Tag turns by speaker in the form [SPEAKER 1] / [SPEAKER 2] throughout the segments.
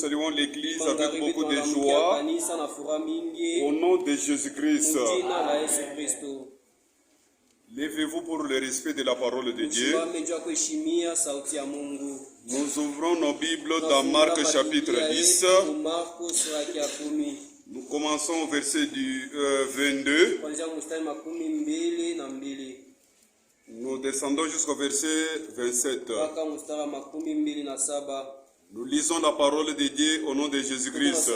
[SPEAKER 1] saluons l'Église avec beaucoup de joie. Au nom de Jésus-Christ. Levez-vous pour le respect de la parole de Dieu. Nous ouvrons nos Bibles dans Marc chapitre 10. Nous commençons au verset du 22. Nous descendons jusqu'au verset 27. Nous lisons la parole de Dieu au nom de Jésus-Christ.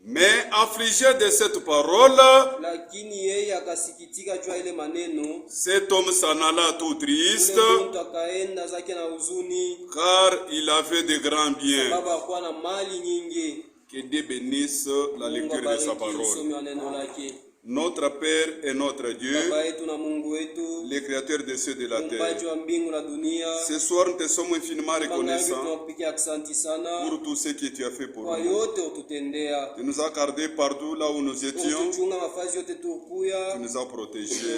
[SPEAKER 1] Mais affligé de cette parole, cet homme s'en alla tout triste, car il avait de grands biens. Que Dieu bénisse la lecture de sa parole. Notre Père et notre Dieu, le Créateur des cieux et de la terre. Ce soir, nous te sommes infiniment reconnaissants pour tout ce que tu as fait pour nous. Tu nous as gardés partout là où nous étions. Tu nous as protégés.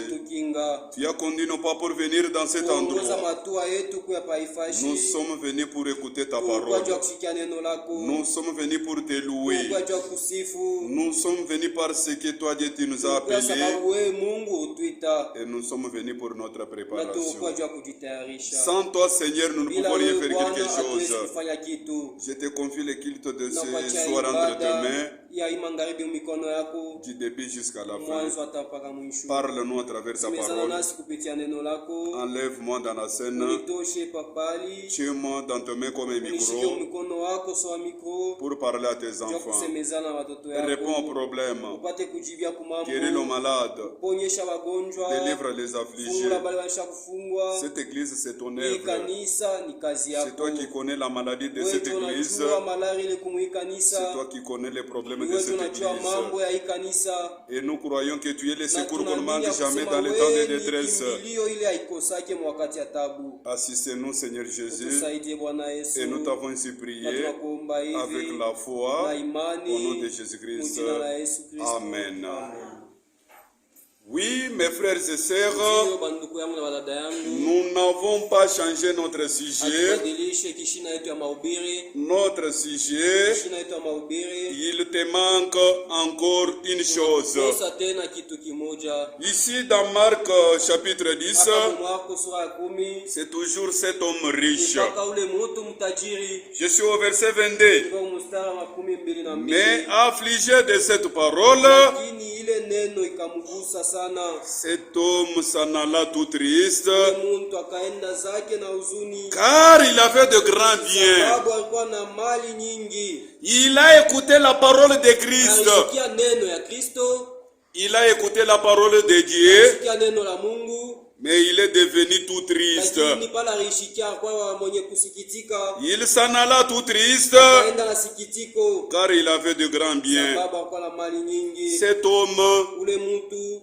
[SPEAKER 1] Tu as conduit nos pas pour venir dans cet endroit. Nous sommes venus pour écouter ta parole. Nous sommes venus pour te louer. Nous sommes venus parce que toi, Dieu, tu nous as appelés et nous sommes venus pour notre préparation. Sans toi, Seigneur, nous ne pouvons rien faire quelque chose. Je te confie le culte de ce soir entre tes mains, du début jusqu'à la fin. Parle-nous à travers ta parole. Enlève-moi dans la scène. Tiens-moi dans tes mains comme un micro pour parler à tes enfants. Réponds aux problèmes. Guéris les malades. Délivre les affligés. Cette église, c'est ton œuvre. C'est toi qui connais la maladie de cette église. C'est toi qui connais les problèmes de cette église. Et nous croyons que tu es le secours qu'on ne manque jamais dans les temps de détresse. Assistez-nous, Seigneur Jésus. Et nous t'avons ainsi prié avec la foi au nom de Jésus-Christ. Amen. Oui, mes frères et sœurs, nous n'avons pas changé notre sujet. Notre sujet, il te manque encore une chose. Ici dans Marc chapitre 10, c'est toujours cet homme riche. Je suis au verset 22. Mais affligé de cette parole, cet homme s'en alla tout triste, car il avait de grands biens. Il a écouté la parole de Christ. Il a écouté la parole de Dieu, mais il est devenu tout triste. Il s'en alla tout triste, car il avait de grands biens. Cet homme,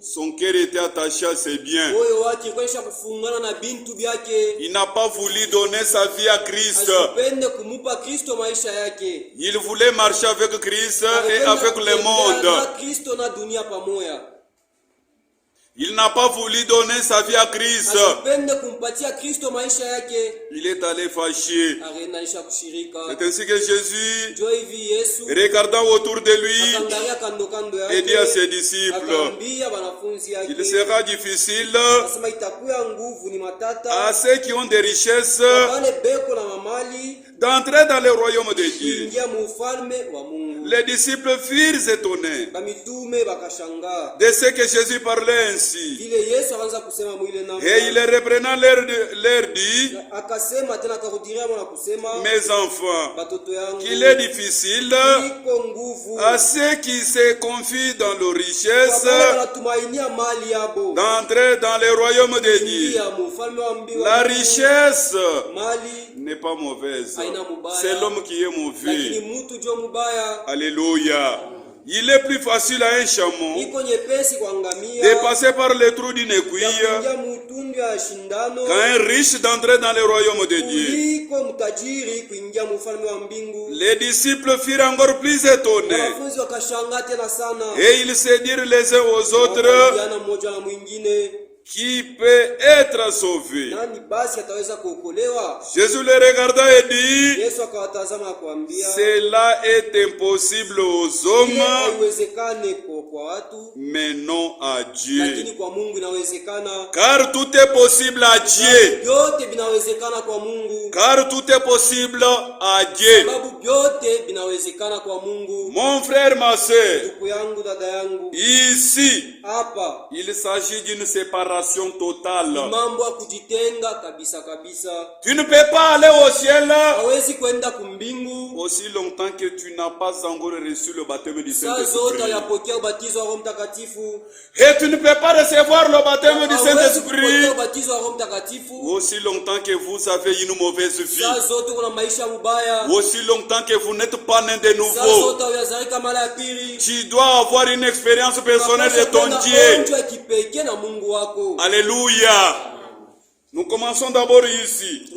[SPEAKER 1] son cœur était attaché à ses biens. Il n'a pas voulu donner sa vie à Christ. Il voulait marcher avec Christ et avec le monde. Il n'a pas voulu donner sa vie à Christ. Il est allé fâché. C'est ainsi que Jésus, regardant autour de lui, et dit à ses disciples, il sera difficile à ceux qui ont des richesses d'entrer dans le royaume de Dieu. Les disciples furent étonnés de ce que Jésus parlait ainsi. Et il reprenant leur dit, mes enfants, qu'il est difficile à ceux qui se confient dans leurs richesses d'entrer dans le royaume de Dieu. La richesse n'est pas mauvaise. C'est l'homme qui est mauvais. Alléluia. Il est plus facile à un chameau de passer par le trou d'une aiguille qu'à un riche d'entrer dans le royaume de Dieu. Les disciples furent encore plus étonnés. Et ils se dirent les uns aux autres, Qui peut être sauvé? Jésus les regarda et dit, cela est impossible aux hommes, mais non à Dieu. Car tout est possible à Dieu. Car tout est possible à Dieu. Mon frère, ma soeur, ici, il s'agit d'une séparation totale. Tu ne peux pas aller au ciel aussi longtemps que tu n'as pas encore reçu le baptême du Saint-Esprit. Et tu ne peux pas recevoir le baptême du Saint-Esprit aussi longtemps que vous avez une mauvaise vie. Aussi longtemps que vous n'êtes pas né de nouveau. Tu dois avoir une expérience personnelle de ton Dieu. Alléluia. Nous commençons d'abord ici.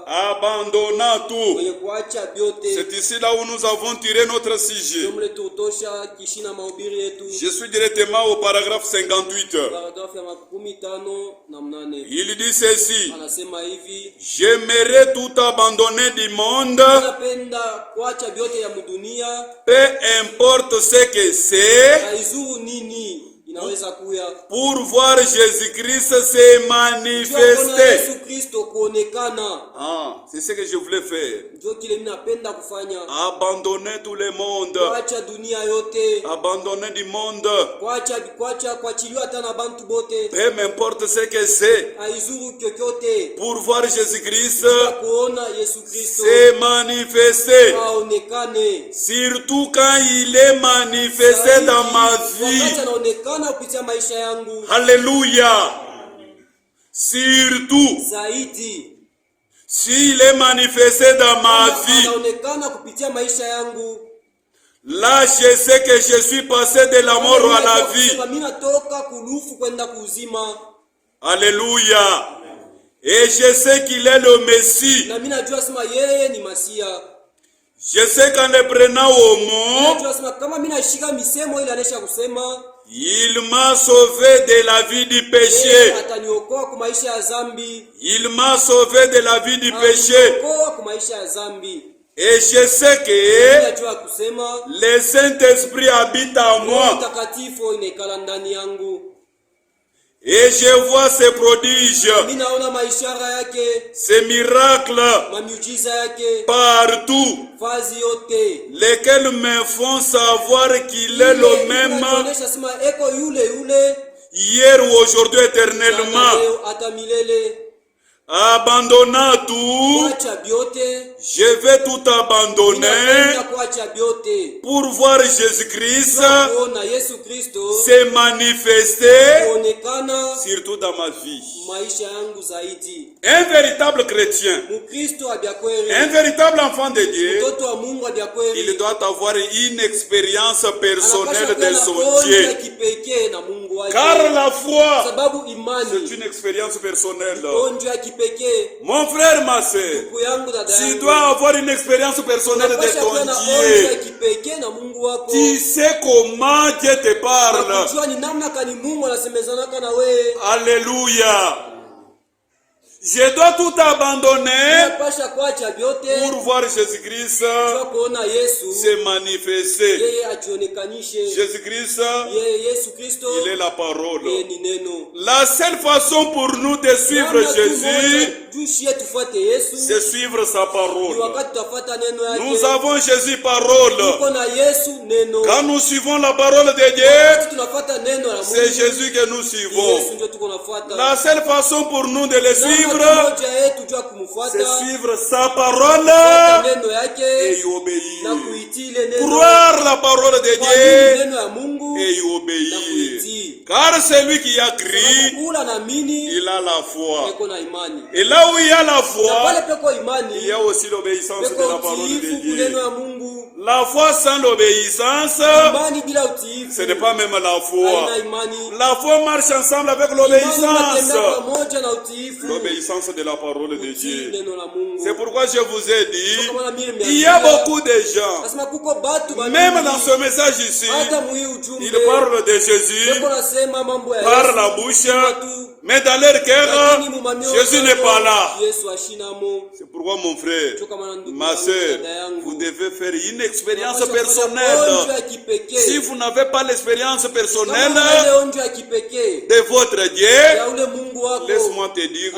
[SPEAKER 1] Abandonnant tout. C'est ici là où nous avons tiré notre sujet. Je suis directement au paragraphe 58. Il dit ceci. J'aimerais tout abandonner du monde. Peu importe ce que c'est. Pour voir Jésus-Christ se manifester. C'est ce que je voulais faire. Abandonner tout le monde. Abandonner du monde. Peu importe ce que c'est. Pour voir Jésus-Christ se manifester. Surtout quand il est manifesté dans ma vie. Alléluia. Surtout s'il est manifesté dans ma vie, là je sais que je suis passé de la mort à la vie. Alléluia. Et je sais qu'il est le Messie. Je sais qu'en le prenant au mot, il m'a sauvé de la vie du péché. Il m'a sauvé de la vie du péché. Et je sais que le Saint-Esprit habite en moi. Et je vois ces prodiges, ces miracles partout, lesquels me font savoir qu'il est le même hier ou aujourd'hui éternellement. Abandonnant tout, je vais tout abandonner pour voir Jésus-Christ se manifester, surtout dans ma vie. Un véritable chrétien, un véritable enfant de Dieu, il doit avoir une expérience personnelle de son Dieu. Car la foi, c'est une expérience personnelle. Mon frère, ma soeur, tu dois avoir une expérience personnelle de ton Dieu. Tu sais comment Dieu te parle. Alléluia. Je dois tout abandonner pour voir Jésus-Christ se manifester. Jésus-Christ, il est la parole. La seule façon pour nous de suivre Jésus, c'est suivre sa parole. Nous avons Jésus parole. Quand nous suivons la parole de Dieu, c'est Jésus que nous suivons. La seule façon pour nous de le suivre, c'est suivre sa parole et y obéir. Croire la parole de Dieu et y obéir. Car celui qui a crié, il a la foi. Et là où il y a la foi, il y a aussi l'obéissance de la parole de Dieu. La foi sans l'obéissance, ce n'est pas même la foi. La foi marche ensemble avec l'obéissance. L'obéissance de la parole de Dieu. C'est pourquoi je vous ai dit, il y a beaucoup de gens, même dans ce message ici, ils parlent de Jésus, par la bouche, mais dans leur cœur, Jésus n'est pas là. C'est pourquoi mon frère, ma soeur, vous devez faire une expérience personnelle. Si vous n'avez pas l'expérience personnelle de votre Dieu, laisse-moi te dire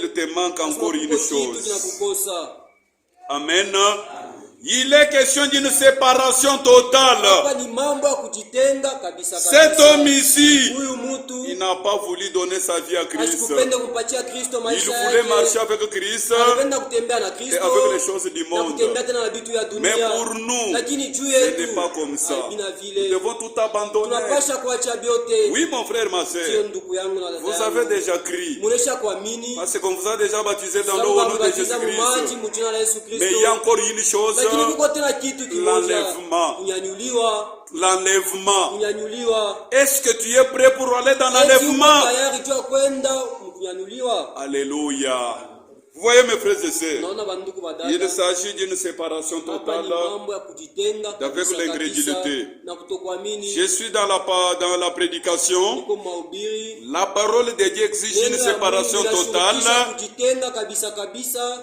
[SPEAKER 1] qu'il te manque encore une chose. Amen. Il est question d'une séparation totale. Cet homme ici, il n'a pas voulu donner sa vie à Christ. Il voulait marcher avec Christ et avec les choses du monde. Mais pour nous, ce n'est pas comme ça. Nous devons tout abandonner. Oui, mon frère, ma soeur, vous avez déjà crié. Parce qu'on vous a déjà baptisé dans l'eau au nom de Jésus-Christ. Mais il y a encore une chose. L'enlèvement. Est-ce que tu es prêt pour aller dans l'enlèvement? Alléluia. Vous voyez mes frères et sœurs, il s'agit d'une séparation totale avec l'incrédulité. Je suis dans la prédication. La parole de Dieu exige une séparation totale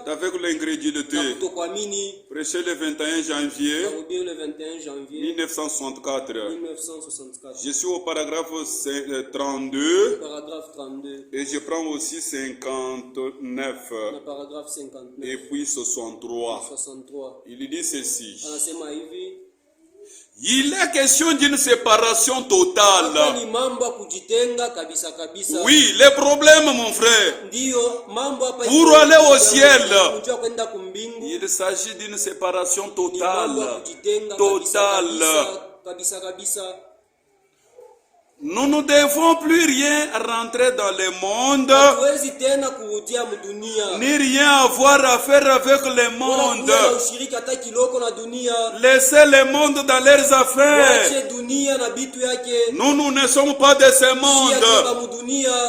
[SPEAKER 1] avec l'incrédulité. Prêché le 21 janvier 1964. Je suis au paragraphe 32 et je prends aussi 59.
[SPEAKER 2] Paragraphe 59.
[SPEAKER 1] Et puis 63. Il dit ceci. Il est question d'une séparation totale. Oui, les problèmes, mon frère. Pour aller au ciel, il s'agit d'une séparation totale. Nous ne devons plus rien rentrer dans le monde, ni rien avoir à faire avec le monde. Laissez le monde dans leurs affaires. Nous ne sommes pas de ce monde.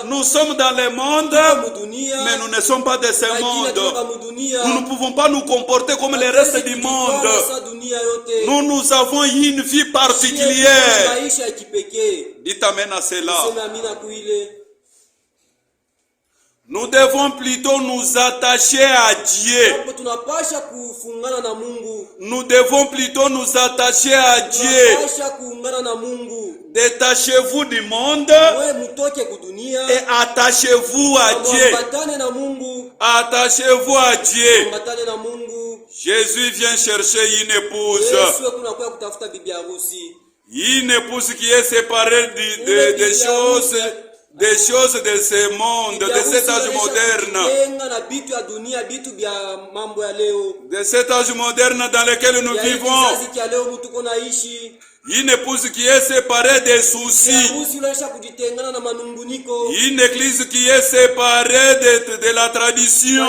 [SPEAKER 1] Nous sommes dans le monde, mais nous ne sommes pas de ce monde. Nous ne pouvons pas nous comporter comme le reste du monde. Nous avons une vie particulière. Dites amen à cela. Nous devons plutôt nous attacher à Dieu. Nous devons plutôt nous attacher à Dieu. Détachez-vous du monde et attachez-vous à Dieu. Attachez-vous à Dieu. Jésus vient chercher une épouse. Une épouse qui est séparée des choses de ce monde, de cet âge moderne. De cet âge moderne dans lequel nous vivons. Une épouse qui est séparée des soucis. Une église qui est séparée de la tradition.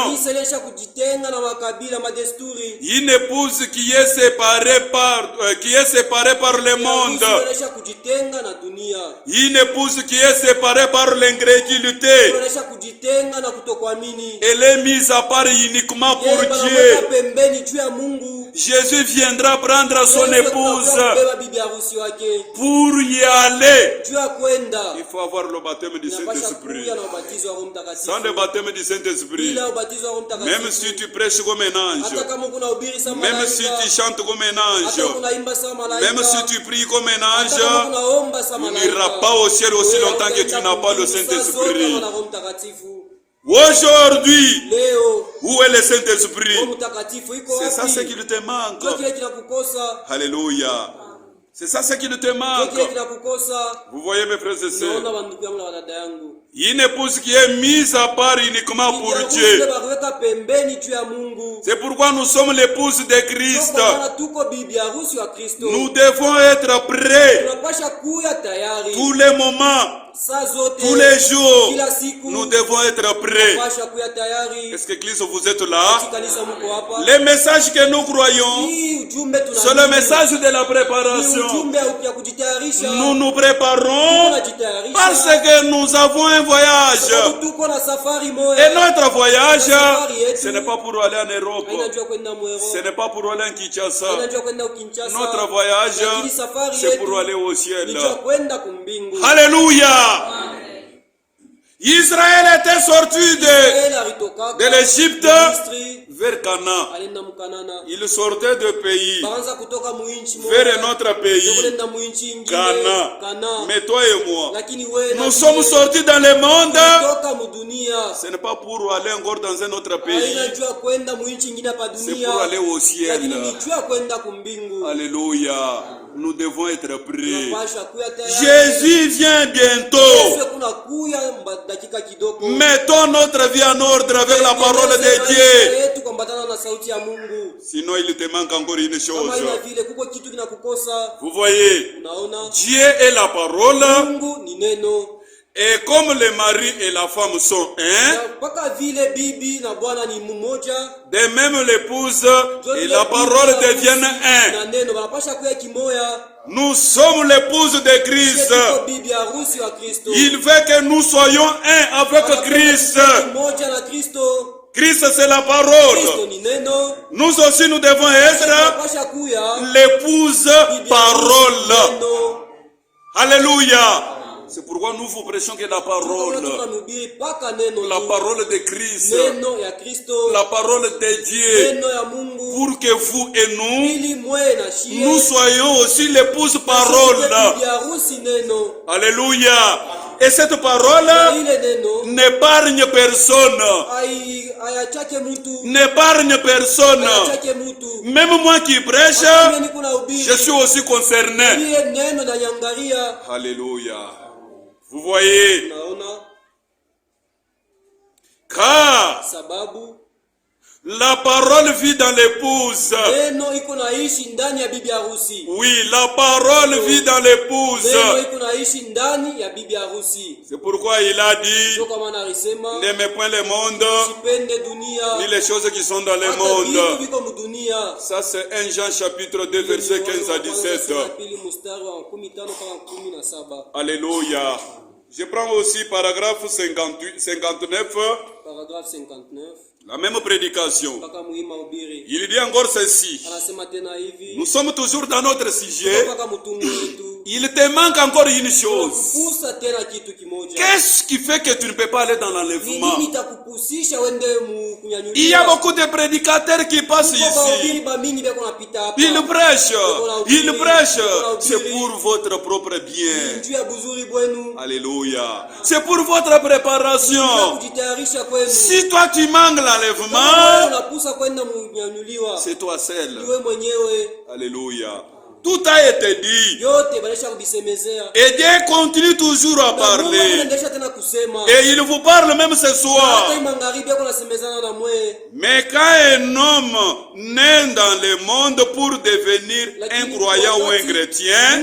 [SPEAKER 1] Une épouse qui est séparée par le monde. Une épouse qui est séparée par l'incrédulité. Elle est mise à part uniquement pour Dieu. Jésus viendra prendre son épouse. Pour y aller, il faut avoir le baptême du Saint-Esprit. Sans le baptême du Saint-Esprit, même si tu prêches comme un ange, même si tu chantes comme un ange, même si tu pries comme un ange, tu n'iras pas au ciel aussi longtemps que tu n'as pas le Saint-Esprit. Aujourd'hui, où est le Saint-Esprit? C'est ça ce qui te manque. Alléluia. C'est ça ce qui te manque. Vous voyez mes frères et sœurs, une épouse qui est mise à part uniquement pour Dieu. C'est pourquoi nous sommes l'épouse de Christ. Nous devons être prêts tous les moments. Tous les jours, nous devons être prêts. Est-ce que l'Église, vous êtes là? Les messages que nous croyons C'est le message de la préparation. Nous nous préparons parce que nous avons un voyage. Et notre voyage, ce n'est pas pour aller en Europe. Ce n'est pas pour aller en Kinshasa. Notre voyage, c'est pour aller au ciel. Alléluia. Israël était sorti de l'Égypte vers Canaan. Il sortait de pays vers un autre pays, Canaan. Mais toi et moi, nous sommes sortis dans le monde. Ce n'est pas pour aller encore dans un autre pays. C'est pour aller au ciel. Alléluia. Nous devons être prêts. Jésus vient bientôt. Mettons notre vie en ordre avec la parole de Dieu. Sinon il te manque encore une chose. Vous voyez, Dieu est la parole. Et comme le mari et la femme sont un, de même l'épouse et la parole deviennent un. Nous sommes l'épouse de Christ. Il veut que nous soyons un avec Christ. Christ c'est la parole. Nous aussi nous devons être l'épouse parole. Alléluia. C'est pourquoi nous vous prêchons que la parole de Christ, la parole de Dieu, pour que vous et nous soyons aussi l'épouse parole. Alléluia. Et cette parole n'épargne personne. N'épargne personne. Même moi qui prêche, je suis aussi concerné. Alléluia. Vous voyez, car la parole vit dans l'épouse. Oui, la parole vit dans l'épouse. C'est pourquoi il a dit, n'aimez point le monde, ni les choses qui sont dans le monde. Ça c'est 1 Jean chapitre 2 verset 15 à 17. Alléluia. Je prends aussi paragraphe 59. Paragraphe 59. La même prédication. Il dit encore ceci. Nous sommes toujours dans notre sujet. Il te manque encore une chose. Qu'est-ce qui fait que tu ne peux pas aller dans l'enlèvement? Il y a beaucoup de prédicateurs qui passent ici. Ils prêchent. C'est pour votre propre bien. Alléluia. C'est pour votre préparation. Si toi tu manques l'enlèvement, c'est toi seul. Alléluia. Tout a été dit. Et Dieu continue toujours à parler. Et il vous parle même ce soir. Mais quand un homme naît dans le monde pour devenir un croyant ou un chrétien,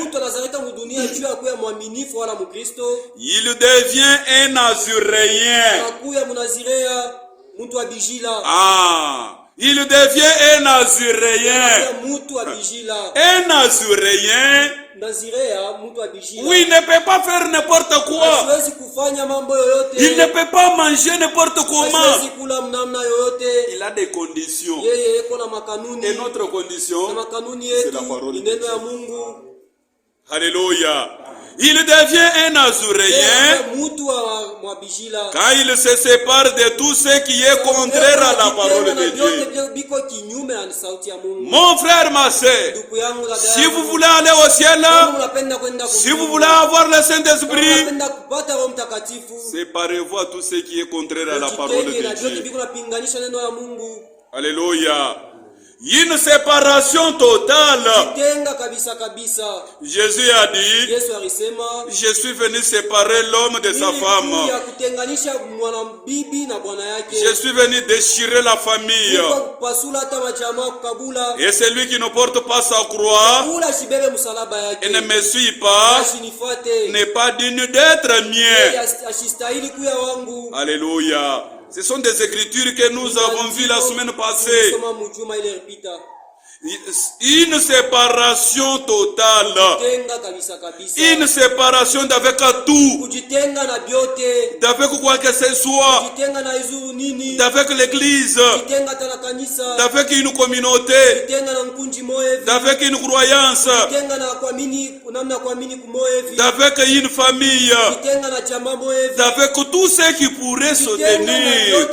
[SPEAKER 1] il devient un nazuréen. Il devient un nazuréen. Un nazuréen, oui, il ne peut pas faire n'importe quoi. Il ne peut pas manger n'importe comment. Il a des conditions. Et notre condition, c'est la parole de Dieu. Alléluia. Il devient un nazuréen quand il se sépare de tout ce qui est contraire à la parole de Dieu. Mon frère, ma soeur, si vous voulez aller au ciel, si vous voulez avoir le Saint-Esprit, séparez-vous à tout ce qui est contraire à la parole de Dieu. Alléluia. Une séparation totale. Jésus a dit, je suis venu séparer l'homme de sa femme. Je suis venu déchirer la famille. Et celui qui ne porte pas sa croix et ne me suit pas n'est pas digne d'être mien. Alléluia. Ce sont des écritures que nous avons vues la semaine passée. Une séparation totale. Une séparation d'avec tout. D'avec quoi que ce soit. D'avec l'église. D'avec une communauté. D'avec une croyance. D'avec une famille. D'avec tout ce qui pourrait se tenir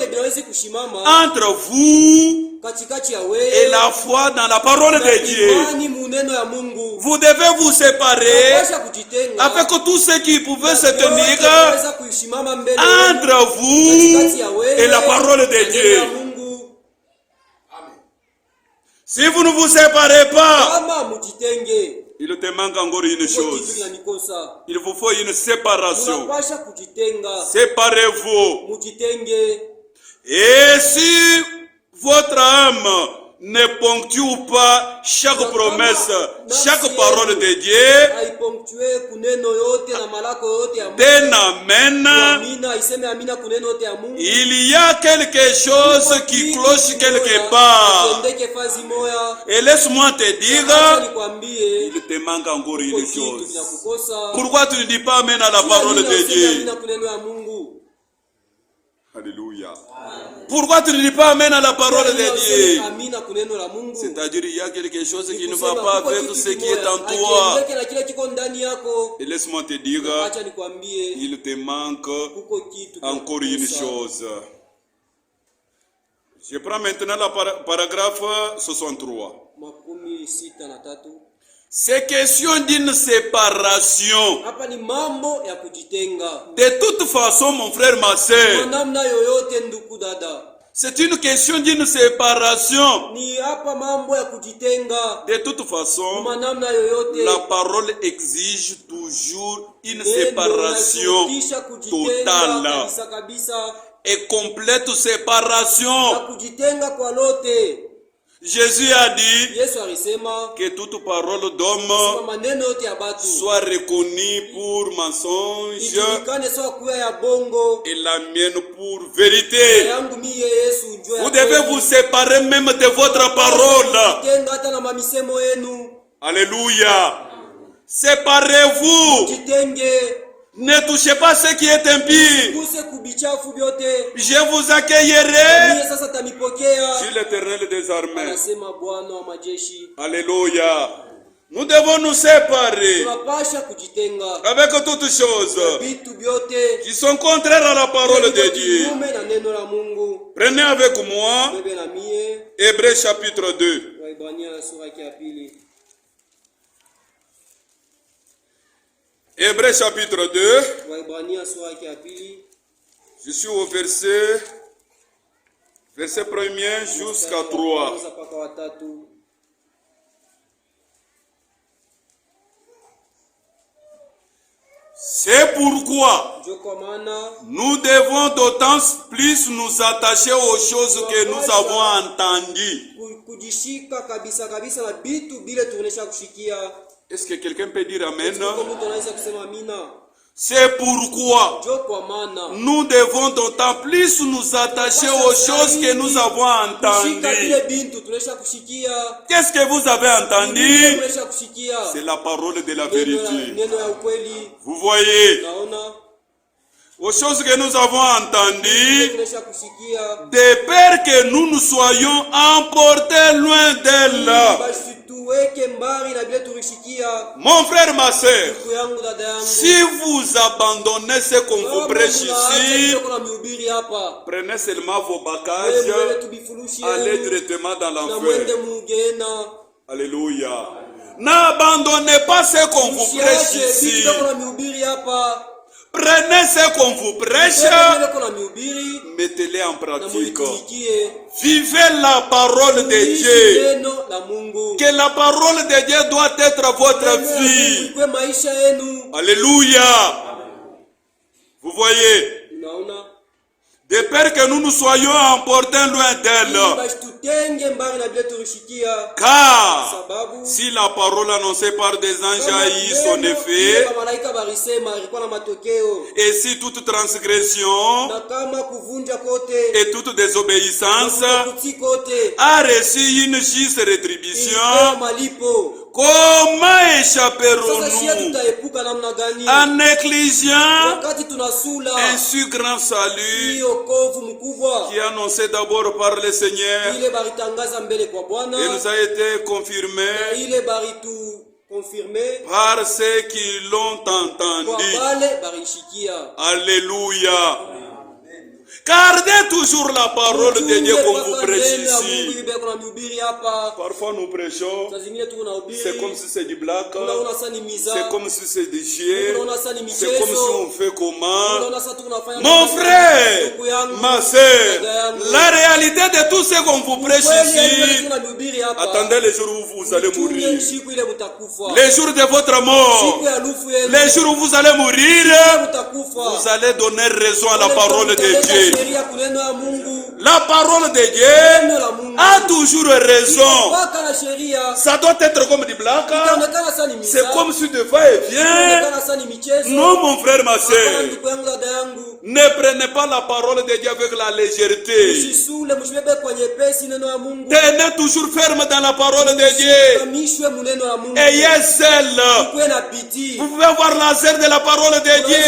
[SPEAKER 1] entre vous et la foi dans la parole de Dieu. Vous devez vous séparer avec tout ce qui pouvait se tenir entre vous et la parole de Dieu. Si vous ne vous séparez pas, il te manque encore une chose. Il vous faut une séparation. Séparez-vous. Et si votre âme ne ponctue pas chaque promesse, chaque parole de Dieu d'un amen, il y a quelque chose qui cloche quelque part. Et laisse-moi te dire, il te manque encore une chose. Pourquoi tu ne dis pas amen à la parole de Dieu? Alléluia. Pourquoi tu ne dis pas amen à la parole de Dieu? C'est-à-dire il y a quelque chose qui ne va pas avec ce qui est en toi. Et laisse-moi te dire, il te manque encore une chose. Je prends maintenant le paragraphe 63. C'est question d'une séparation. De toute façon, mon frère, ma soeur, c'est une question d'une séparation. De toute façon, la parole exige toujours une séparation totale et complète séparation. Jésus a dit que toute parole d'homme soit reconnue pour mensonge et la mienne pour vérité. Vous devez vous séparer même de votre parole. Alléluia. Séparez-vous. Ne touchez pas ce qui est impie. Je vous accueillerai sur l'éternel des armées. Alléluia. Nous devons nous séparer avec toutes choses qui sont contraires à la parole de Dieu. Prenez avec moi Hébreux chapitre 2. Hébreux chapitre 2. Je suis au verset 1er jusqu'à 3. C'est pourquoi nous devons d'autant plus nous attacher aux choses que nous avons entendues. Est-ce que quelqu'un peut dire amen? C'est pourquoi nous devons d'autant plus nous attacher aux choses que nous avons entendues. Qu'est-ce que vous avez entendu? C'est la parole de la vérité. Vous voyez? Aux choses que nous avons entendues, de peur que nous nous soyons emportés loin d'elle. Mon frère, ma soeur, si vous abandonnez ce qu'on vous prêche ici, prenez seulement vos bagages, allez directement dans l'enfer. Alléluia. N'abandonnez pas ce qu'on vous prêche ici. Prenez ce qu'on vous prêche, mettez-les en pratique. Vivez la parole de Dieu. Que la parole de Dieu doit être votre vie. Alléluia. Vous voyez, de peur que nous nous soyons emportés loin d'elle. Car si la parole annoncée par des anges a eu son effet, et si toute transgression et toute désobéissance a reçu une juste rétribution, comment échapperons-nous en négligeant un si grand salut qui est annoncé d'abord par le Seigneur et nous a été confirmé par ceux qui l'ont entendu. Alléluia. Gardez toujours la parole de Dieu comme vous prêchez ici. Parfois nous prêchons, c'est comme si c'est du black, c'est comme si c'est du chien, c'est comme si on fait comment. Mon frère, ma soeur, la réalité de tout ce qu'on vous prêche ici, attendez le jour où vous allez mourir. Les jours de votre mort, les jours où vous allez mourir, vous allez donner raison à la parole de Dieu. La parole de Dieu a toujours raison. Ça doit être comme du black. C'est comme si de va-et-vient. Non, mon frère, ma soeur. Ne prenez pas la parole de Dieu avec la légèreté. Tenez toujours ferme dans la parole de Dieu. Ayez zèle. Vous pouvez voir la zèle de la parole de Dieu.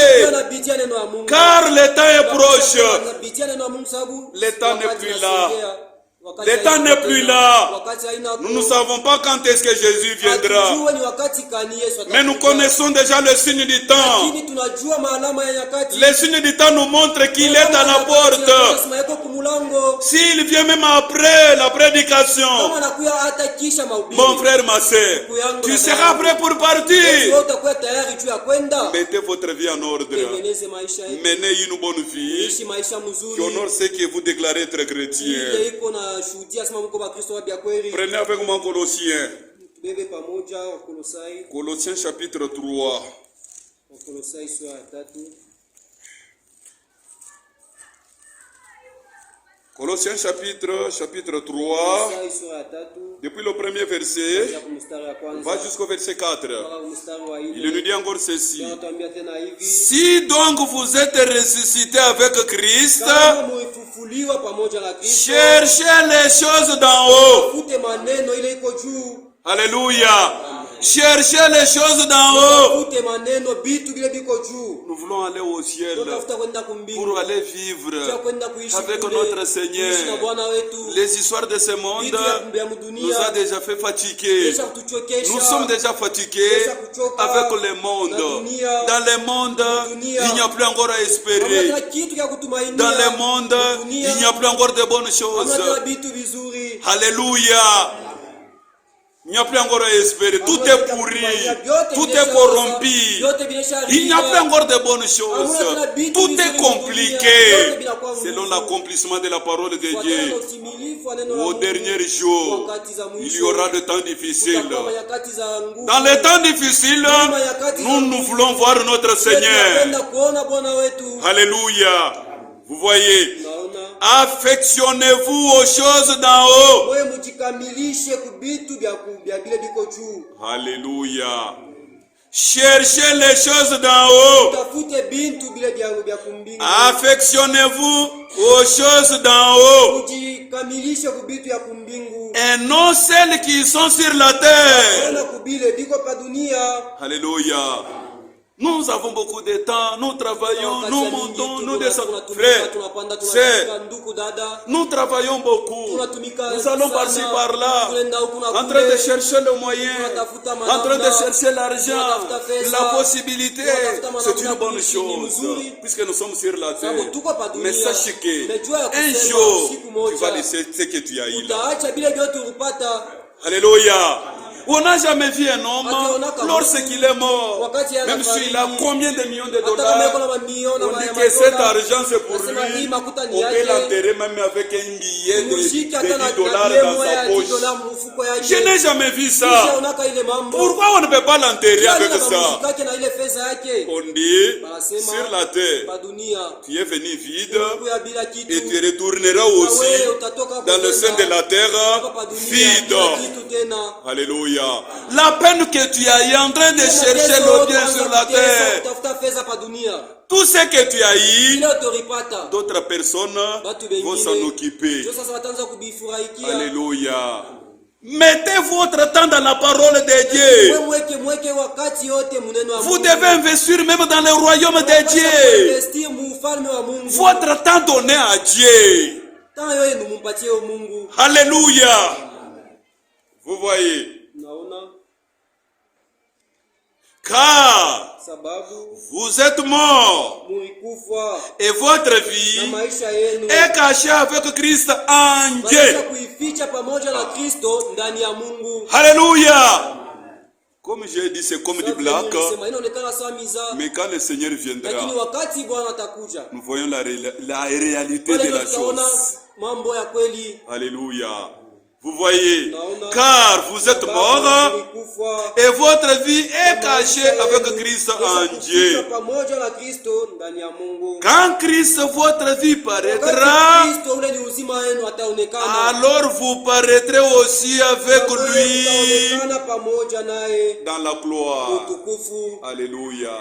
[SPEAKER 1] Car le temps est proche. Le temps n'est plus là. Le temps n'est plus là. Nous ne savons pas quand est-ce que Jésus viendra. Mais nous connaissons déjà le signe du temps. Le signe du temps nous montre qu'il est à la porte. S'il vient même après la prédication, mon frère, ma soeur, tu seras prêt pour partir. Mettez votre vie en ordre. Menez une bonne vie qui honore ce que vous déclarez être chrétien. Prenez avec moi Colossiens. Colossiens chapitre 3. Colossiens chapitre 3. Depuis le premier verset, on va jusqu'au verset 4. Il nous dit encore ceci. Si donc vous êtes ressuscités avec Christ, cherchez les choses d'en haut. Alléluia. Cherchez les choses d'en haut. Nous voulons aller au ciel pour aller vivre avec notre Seigneur. Les histoires de ce monde nous a déjà fait fatiguer. Nous sommes déjà fatigués avec le monde. Dans le monde, il n'y a plus encore à espérer. Dans le monde, il n'y a plus encore de bonnes choses. Alléluia. Il n'y a plus encore à espérer. Tout est pourri. Tout est corrompu. Il n'y a plus encore de bonnes choses. Tout est compliqué. Selon l'accomplissement de la parole de Dieu. Au dernier jour, il y aura des temps difficiles. Dans les temps difficiles, nous voulons voir notre Seigneur. Alléluia. Vous voyez, affectionnez-vous aux choses d'en haut. Alléluia. Cherchez les choses d'en haut. Affectionnez-vous aux choses d'en haut. Et non celles qui sont sur la terre. Alléluia. Nous avons beaucoup de temps, nous travaillons, nous montons, nous descendons. Frère, nous travaillons beaucoup. Nous allons par-ci, par-là, en train de chercher le moyen, en train de chercher l'argent, la possibilité. C'est une bonne chose, puisque nous sommes sur la terre. Mais sache qu'un jour, tu vas laisser ce que tu as eu là. Alléluia. On n'a jamais vu un homme lorsqu'il est mort. Même s'il a combien de millions de dollars, on dit que cet argent c'est pour lui. On peut l'enterrer même avec un billet de $10 dans sa poche. Je n'ai jamais vu ça. Pourquoi on ne peut pas l'enterrer avec ça? On dit sur la terre, tu es venu vide et tu retourneras aussi dans le sein de la terre vide. Alléluia. La peine que tu as eu en train de chercher le bien sur la terre, tout ce que tu as eu, d'autres personnes vont s'en occuper. Alléluia. Mettez votre temps dans la parole de Dieu. Vous devez investir même dans le royaume de Dieu. Votre temps donné à Dieu. Alléluia. Vous voyez. Car vous êtes morts et votre vie est cachée avec Christ en Dieu. Alléluia. Comme j'ai dit, c'est comme du black. Mais quand le Seigneur viendra, nous voyons la réalité de la chose. Alléluia. Vous voyez, car vous êtes morts et votre vie est cachée avec Christ en Dieu. Quand Christ, votre vie paraîtra, alors vous paraîtrez aussi avec lui dans la gloire. Alléluia.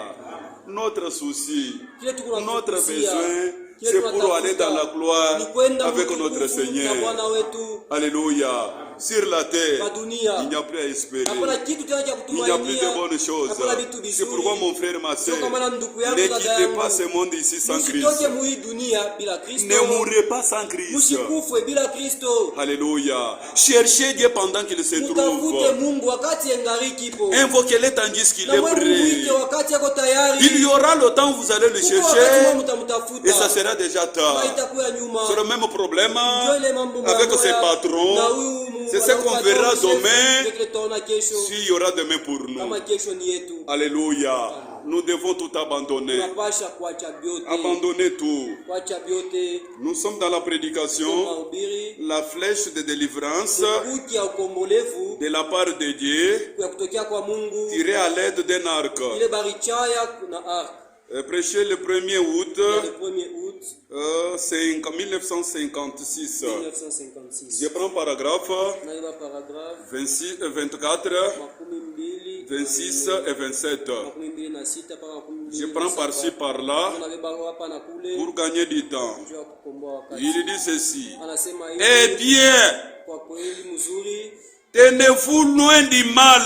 [SPEAKER 1] Notre souci, notre besoin, c'est pour aller dans la gloire avec notre Seigneur. Alléluia. Sur la terre, il n'y a plus à espérer. Il n'y a plus de bonnes choses. C'est pourquoi mon frère, ma soeur, ne quittez pas ce monde ici sans Christ. Ne mourrez pas sans Christ. Alléluia. Cherchez Dieu pendant qu'il se trouve. Invoquez-le tandis qu'il est prêt. Il y aura le temps où vous allez le chercher et ça sera déjà tard. C'est le même problème avec ses patrons. C'est ce qu'on verra demain s'il y aura demain pour nous. Alléluia. Nous devons tout abandonner. Abandonner tout. Nous sommes dans la prédication. La flèche de délivrance de la part de Dieu tirée à l'aide d'un arc. Prêché le 1er août 1956. Je prends paragraphe 26, 24, 26 et 27. Je prends par-ci, par-là pour gagner du temps. Il dit ceci. Eh bien, tenez-vous loin du mal.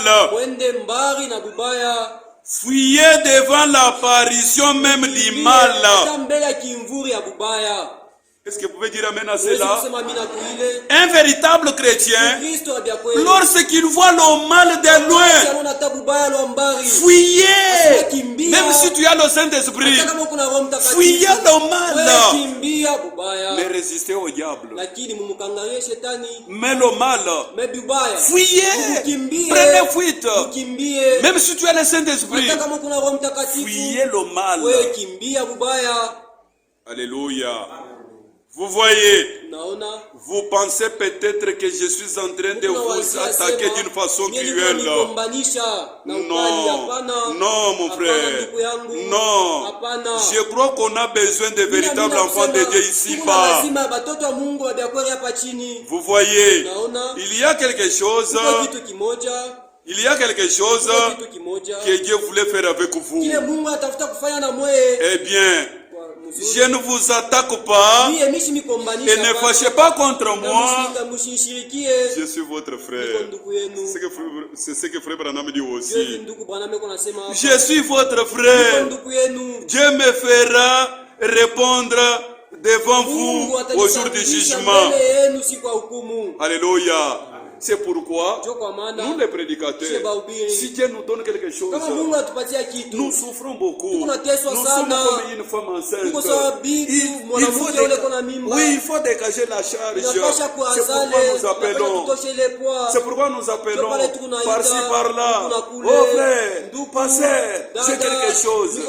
[SPEAKER 1] Fuyez devant l'apparition même du mal. Est-ce que vous pouvez dire amen à cela? Un véritable chrétien, lorsqu'il voit le mal de loin, fuyez. Même si tu as le Saint-Esprit, fuyez le mal. Mais résistez au diable. Mais le mal, fuyez. Prenez fuite. Même si tu as le Saint-Esprit, fuyez le mal. Alléluia. Vous voyez, vous pensez peut-être que je suis en train de vous attaquer d'une façon cruelle. Non, non mon frère, non. Je crois qu'on a besoin de véritables enfants de Dieu ici-bas. Vous voyez, il y a quelque chose que Dieu voulait faire avec vous. Eh bien, je ne vous attaque pas et ne fâchez pas contre moi. Je suis votre frère. C'est ce que frère Branham dit aussi. Je suis votre frère. Dieu me fera répondre devant vous au jour du jugement. Alléluia. C'est pourquoi nous les prédicateurs, si Dieu nous donne quelque chose, nous souffrons beaucoup. Nous sommes comme une femme enceinte. Il faut dégager la charge. C'est pourquoi nous appelons par-ci par-là. Oh frère, passez, j'ai quelque chose.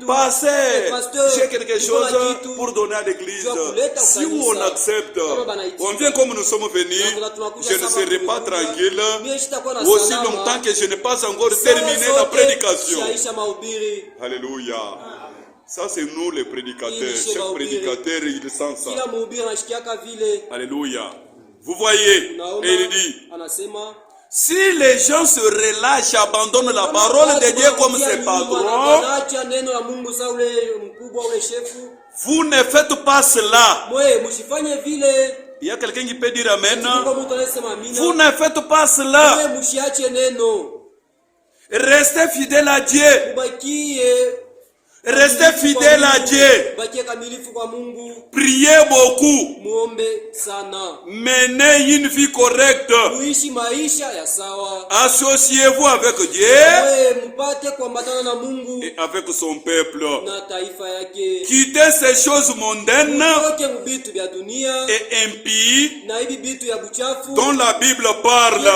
[SPEAKER 1] Passez, j'ai quelque chose pour donner à l'église. Si on accepte, on vient comme nous sommes venus, je ne serai pas tranquille aussi longtemps que je n'ai pas encore terminé la prédication. Alléluia. Ça c'est nous les prédicateurs. Chaque prédicateur il sent ça. Alléluia. Vous voyez, et il dit, si les gens se relâchent, abandonnent la parole de Dieu comme ses patrons, vous ne faites pas cela. Il y a quelqu'un qui peut dire amen. Vous ne faites pas cela. Restez fidèles à Dieu. Restez fidèles à Dieu. Priez beaucoup. Menez une vie correcte. Associez-vous avec Dieu et avec son peuple. Quittez ces choses mondaines et impies dont la Bible parle.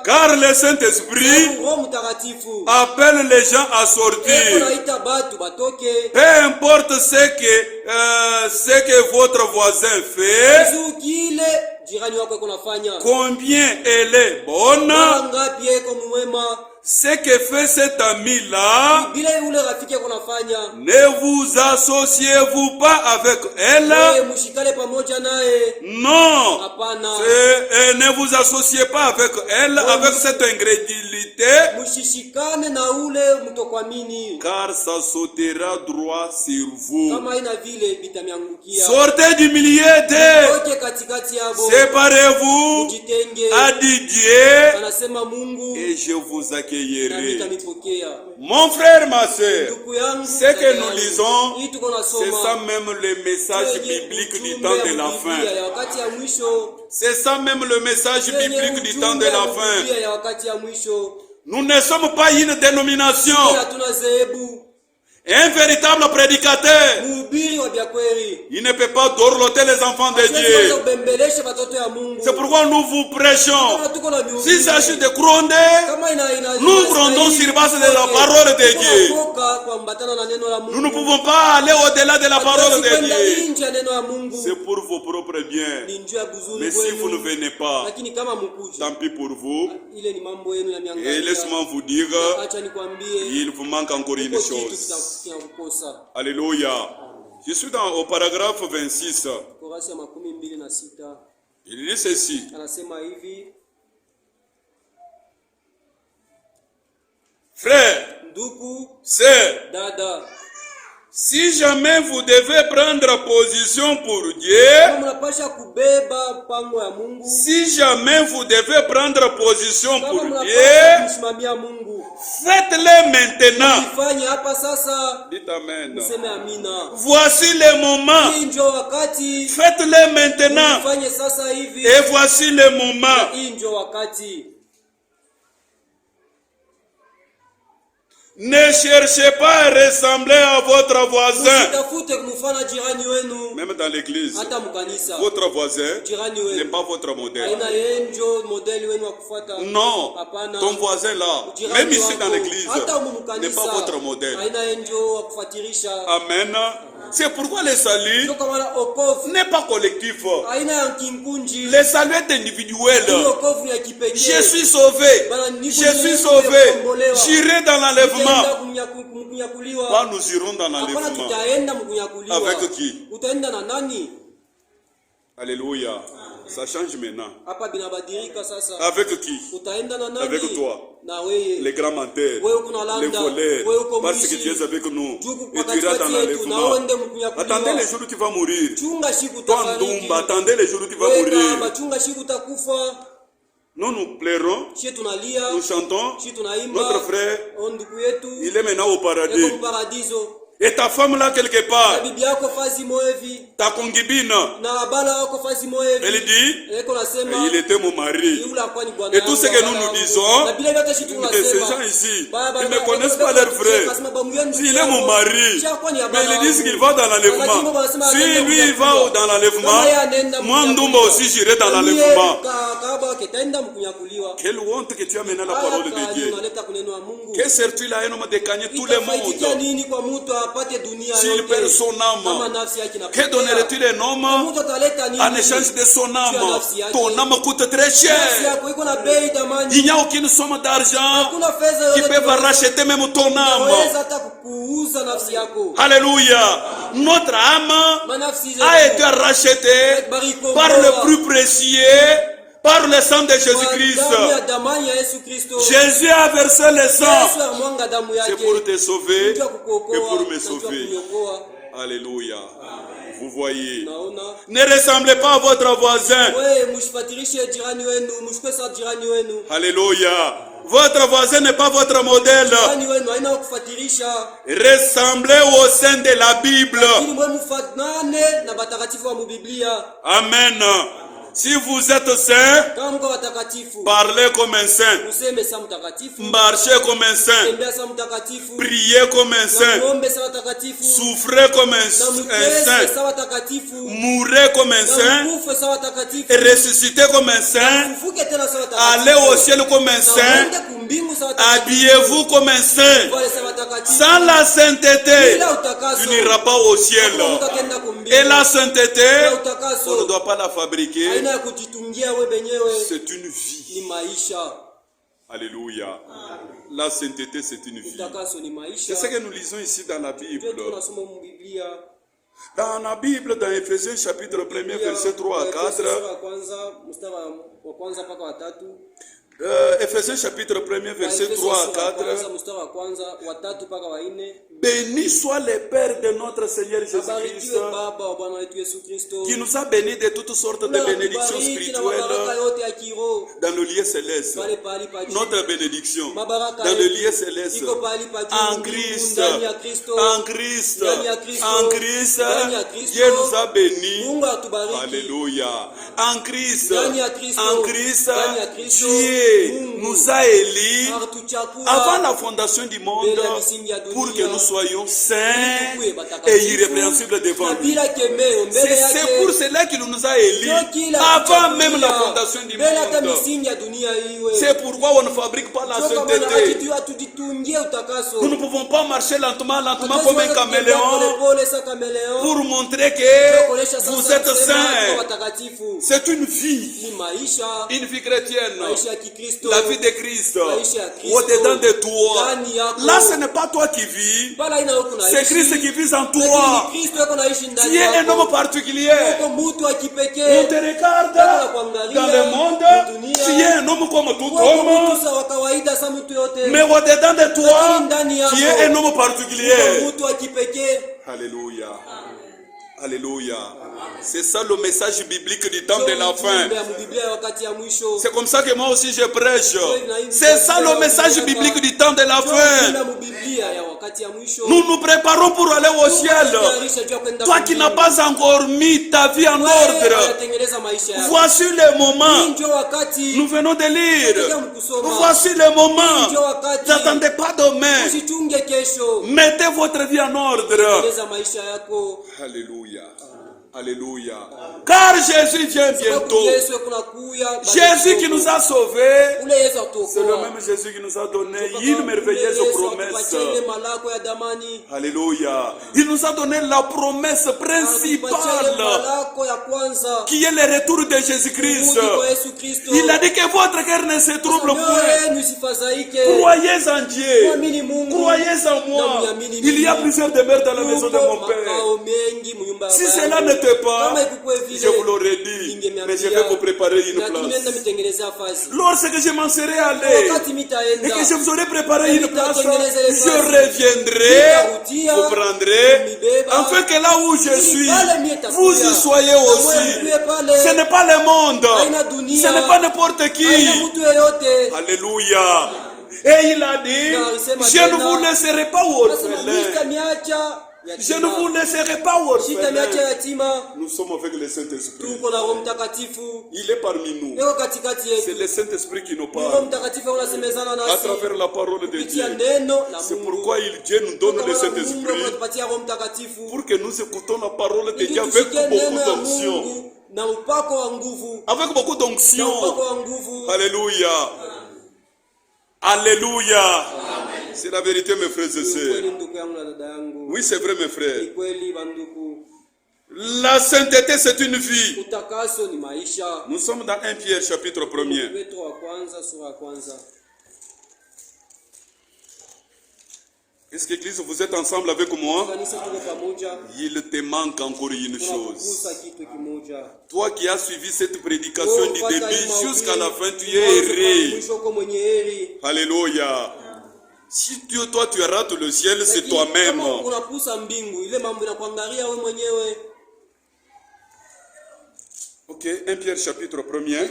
[SPEAKER 1] Car le Saint-Esprit appelle les gens à sortir. Peu importe ce que votre voisin fait, combien elle est bonne, ce que fait cet ami-là, ne vous associez-vous pas avec elle. Non, ne vous associez pas avec elle, avec cette ingrédulité, car ça sautera droit sur vous. Sortez du milieu d'eux, séparez-vous, a dit Dieu, et je vous accueillerai. Mon frère, ma soeur, ce que nous lisons, c'est ça même le message biblique du temps de la fin. C'est ça même le message biblique du temps de la fin. Nous ne sommes pas une dénomination. Un véritable prédicateur, il ne peut pas dorloter les enfants de Dieu. C'est pourquoi nous vous prêchons. S'il s'agit de gronder, nous grondons sur base de la parole de Dieu. Nous ne pouvons pas aller au-delà de la parole de Dieu. C'est pour vos propres biens. Mais si vous ne venez pas, tant pis pour vous. Et laisse-moi vous dire, il vous manque encore une chose. Alléluia. Je suis au paragraphe 26. Il dit ceci. Frère, sœur, si jamais vous devez prendre position pour Dieu, si jamais vous devez prendre position pour Dieu, faites-le maintenant. Dites amen. Voici le moment. Faites-le maintenant. Et voici le moment. Ne cherchez pas à ressembler à votre voisin. Même dans l'église, votre voisin n'est pas votre modèle. Non, ton voisin là, même ici dans l'église, n'est pas votre modèle. Amen. C'est pourquoi le salut n'est pas collectif. Le salut est individuel. Je suis sauvé. Je suis sauvé. J'irai dans l'enlèvement. Quand nous irons dans l'enlèvement, avec qui? Alléluia. Ça change maintenant. Avec qui? Avec toi. Les grands menteurs, les voleurs, parce que tu es avec nous et tu iras dans l'enlèvement. Attendez les jours où tu vas mourir. Toi, Ndumba, attendez les jours où tu vas mourir. Nous pleurons, nous chantons, notre frère, il est maintenant au paradis. Et ta femme là quelque part, ta concubine, elle dit, il était mon mari. Et tout ce que nous disons, ces gens ici, ils ne connaissent pas leur frère. S'il est mon mari, mais ils disent qu'il va dans l'enlèvement. Si lui il va dans l'enlèvement, moi Ndumba aussi j'irai dans l'enlèvement. Quelle honte que tu as mené la parole de Dieu. Que sert-il à un homme de gagner tout le monde s'il perd son âme? Que donnerait-il un homme en échange de son âme? Ton âme coûte très cher. Il n'y a aucune somme d'argent qui peut racheter même ton âme. Alléluia. Notre âme a été rachetée par le plus précieux, par le sang de Jésus-Christ. Jésus a versé le sang. C'est pour te sauver et pour me sauver. Alléluia. Vous voyez. Ne ressemblez pas à votre voisin. Alléluia. Votre voisin n'est pas votre modèle. Ressemblez au sein de la Bible. Amen. Si vous êtes saint, parlez comme un saint, marchez comme un saint, priez comme un saint, souffrez comme un saint, mourrez comme un saint, et ressuscitez comme un saint, allez au ciel comme un saint, habillez-vous comme un saint. Sans la sainteté, tu n'iras pas au ciel. Et la sainteté, on ne doit pas la fabriquer. C'est une vie. Alléluia. La sainteté, c'est une vie. C'est ce que nous lisons ici dans la Bible. Dans la Bible, dans Ephésiens chapitre 1er, verset 3 à 4. Ephésiens chapitre 1er, verset 3 à 4. Béni soit le Père de notre Seigneur Jésus-Christ, qui nous a bénis de toutes sortes de bénédictions spirituelles dans le lieu céleste. Notre bénédiction dans le lieu céleste. En Christ, en Christ, en Christ, Dieu nous a bénis. Alléluia. En Christ, Dieu nous a élus avant la fondation du monde pour que nous soyons saints et irrépréhensibles devant lui. C'est pour cela qu'il nous a élus avant même la fondation du monde. C'est pourquoi on ne fabrique pas la sainteté. Nous ne pouvons pas marcher lentement comme un caméléon pour montrer que vous êtes saints. C'est une vie chrétienne, la vie de Christ, au-dedans de toi. Là, ce n'est pas toi qui vis, c'est Christ qui vit en toi. Tu es un homme particulier. On te regarde dans le monde, tu es un homme comme tout homme, mais au-dedans de toi, tu es un homme particulier. Alléluia. Alléluia. C'est ça le message biblique du temps de la fin. C'est comme ça que moi aussi je prêche. C'est ça le message biblique du temps de la fin. Nous nous préparons pour aller au ciel. Toi qui n'as pas encore mis ta vie en ordre, voici le moment. Nous venons de lire. Voici le moment. N'attendez pas demain. Mettez votre vie en ordre. Alléluia. Alléluia. Car Jésus vient bientôt. Jésus qui nous a sauvés, c'est le même Jésus qui nous a donné une merveilleuse promesse. Alléluia. Il nous a donné la promesse principale qui est le retour de Jésus-Christ. Il a dit que votre cœur ne se trouble point. Croyez en Dieu. Croyez en moi. Il y a plusieurs demeures dans la maison de mon Père. Si cela ne pas, je vous l'aurais dit, mais je vais vous préparer une place. Lorsque je m'en serai allé et que je vous aurai préparé une place, je reviendrai, vous prendrez, afin que là où je suis, vous y soyez aussi. Ce n'est pas le monde, ce n'est pas n'importe qui. Alléluia. Et il a dit, je ne vous laisserai pas orphelins. Je ne vous laisserai pas orphelins. Nous sommes avec le Saint-Esprit. Il est parmi nous. C'est le Saint-Esprit qui nous parle à travers la parole de Dieu. C'est pourquoi Dieu nous donne le Saint-Esprit pour que nous écoutons la parole de Dieu avec beaucoup d'onction. Avec beaucoup d'onction. Alléluia. Alléluia. C'est la vérité, mes frères et sœurs. Oui, c'est vrai, mes frères. La sainteté, c'est une vie. Nous sommes dans 1 Pierre, chapitre 1er. Est-ce que l'Église, vous êtes ensemble avec moi? Il te manque encore une chose. Toi qui as suivi cette prédication du début jusqu'à la fin, tu es erré. Alléluia. Si toi tu rates le ciel, c'est toi-même. Ok, 1 Pierre chapitre 1er.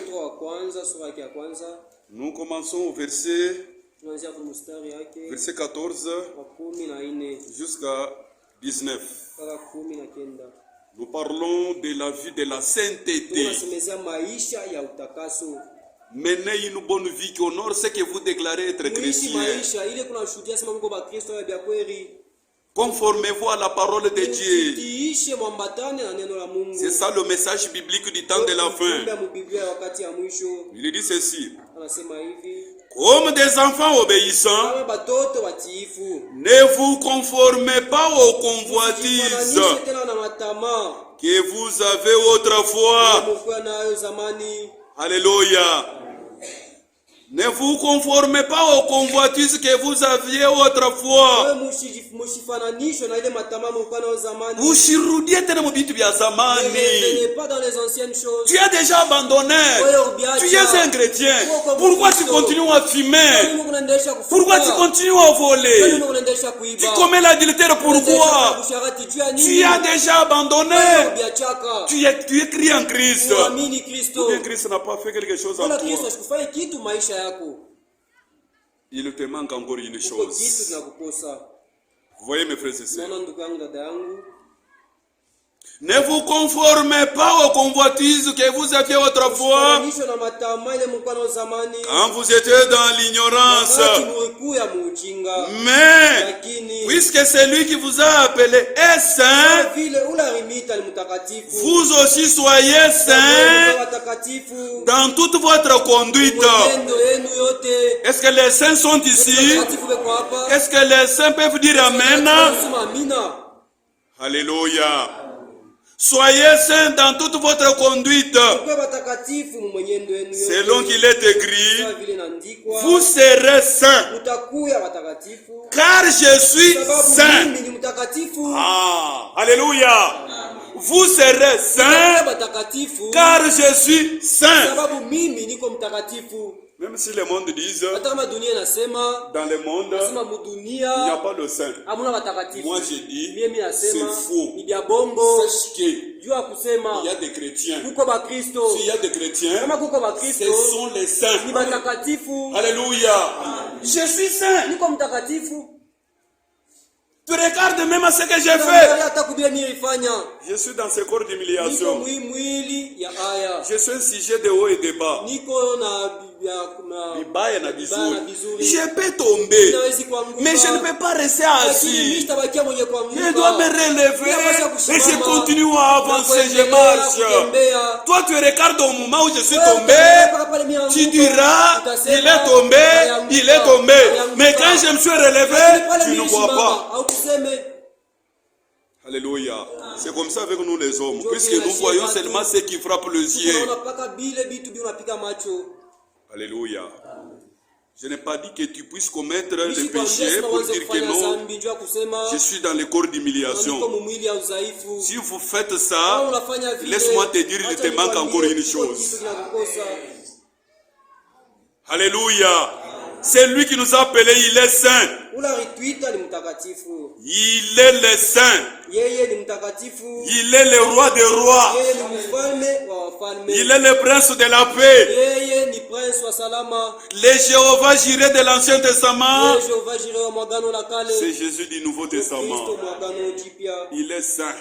[SPEAKER 1] Nous commençons au verset 14 jusqu'à 19. Nous parlons de la vie de la sainteté. Menez une bonne vie qui honore ce que vous déclarez être chrétien. Conformez-vous à la parole de Dieu. C'est ça le message biblique du temps de la fin. Il dit ceci. Comme des enfants obéissants, ne vous conformez pas aux convoitises que vous avez autrefois. Alléluia. Ne vous conformez pas aux convoitises que vous aviez autrefois. Usirudie tena mu vitu vya zamani. Tu as déjà abandonné. Tu es un chrétien. Pourquoi tu continues à fumer? Pourquoi tu continues à voler? Tu commets l'adultère, pourquoi? Tu as déjà abandonné. Tu es en Christ. Ou bien Christ n'a pas fait quelque chose en toi. Il te manque encore une chose. Vous voyez, mes frères et sœurs, ne vous conformez pas aux convoitises que vous aviez autrefois quand vous étiez dans l'ignorance. Mais, puisque celui qui vous a appelé est saint, vous aussi soyez saints dans toute votre conduite. Est-ce que les saints sont ici? Est-ce que les saints peuvent dire Amen? Alléluia. Soyez saints dans toute votre conduite. Selon qu'il est écrit, vous serez saints, car je suis saint. Ah, alléluia. Vous serez saints, car je suis saint. Même si le monde dit, dans le monde, il n'y a pas de saint. Moi je dis, c'est faux. Sache qu'il y a des chrétiens. S'il y a des chrétiens, ce sont les saints. Alléluia. Je suis saint. Tu regardes même à ce que j'ai fait. Je suis dans ce corps d'humiliation. Je suis un sujet de haut et de bas. Je peux tomber, mais je ne peux pas rester assis. Je dois me relever et je continue à avancer, je marche. Toi tu regardes au moment où je suis tombé, tu diras, il est tombé. Mais quand je me suis relevé, tu ne vois pas. Alléluia. C'est comme ça avec nous les hommes, puisque nous voyons seulement ce qui frappe les yeux. Alléluia. Je n'ai pas dit que tu puisses commettre le péché pour dire que non, je suis dans le corps d'humiliation. Si vous faites ça, laisse-moi te dire, il te manque encore une chose. Alléluia. C'est lui qui nous a appelés, il est saint. Il est le saint. Il est le roi des rois. Il est le prince de la paix. Le Jéhovah Jireh de l'Ancien Testament. C'est Jésus du Nouveau Testament. Il est saint.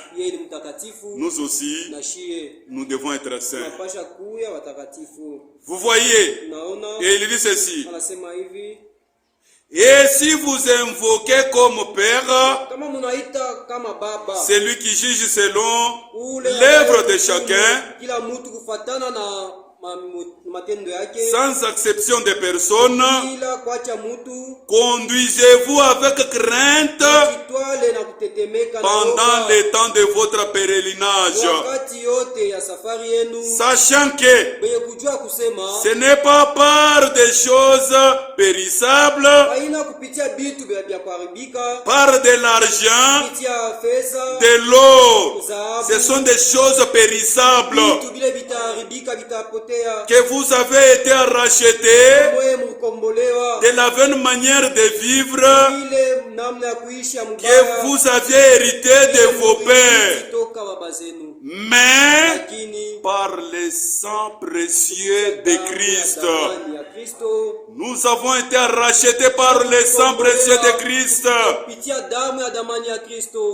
[SPEAKER 1] Nous aussi, nous devons être saints. Vous voyez, et il dit ceci. Et si vous invoquez comme Père, c'est lui qui juge selon l'œuvre de chacun, sans exception de personne, conduisez-vous avec crainte pendant le temps de votre pèlerinage, sachant que ce n'est pas par des choses périssables, par de l'argent, de l'eau, ce sont des choses périssables, que vous avez été rachetés de la vaine manière de vivre que vous aviez hérité de vos pères, mais par le sang précieux de Christ. Nous avons été rachetés par le sang précieux de Christ,